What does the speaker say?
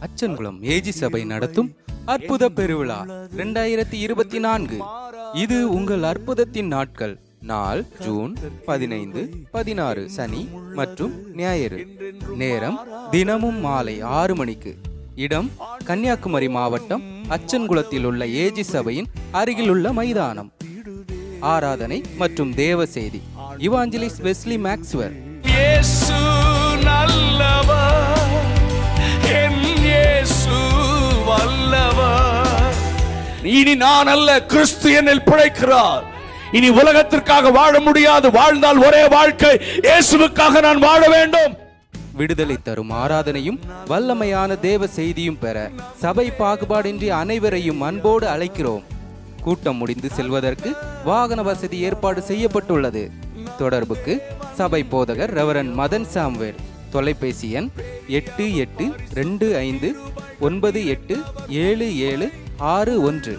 Achankulam AG சபை நடத்தும் அற்புத பெருவிழா 2024. இது உங்கள் அற்புதத்தின் நாட்கள். நாள் ஜூன் 15, 16 சனி மற்றும் ஞாயிறு. நேரம் தினமும் மாலை 6 மணிக்கு. இடம் கன்னியாகுமரி மாவட்டம் அச்சன்குளத்தில் உள்ள ஏஜி சபையின் அருகில் உள்ள மைதானம். ஆராதனை மற்றும் தேவ செய்தி இவாஞ்சலிஸ்ட் வெஸ்லி மேக்ஸ்வெல். இயேசு நல்லவர், என் இயேசு வல்லவர். இனி நான் அல்ல, கிறிஸ்து என்னில் பிழைக்கிறார். இனி உலகத்திற்காக வாழ முடியாது, வாழ்ந்தால் ஒரே வாழ்க்கை, இயேசுவுக்காக நான் வாழ வேண்டும். விடுதலை தரும் ஆராதனையும் வல்லமையான தேவ செய்தியும் பெற சபை பாகுபாடின்றி அனைவரையும் அன்போடு அழைக்கிறோம். கூட்டம் முடிந்து செல்வதற்கு வாகன வசதி ஏற்பாடு செய்யப்பட்டுள்ளது. தொடர்புக்கு சபை போதகர் ரெவரண்ட் மதன் சாம்வேல். தொலைபேசி எண் 8825987761.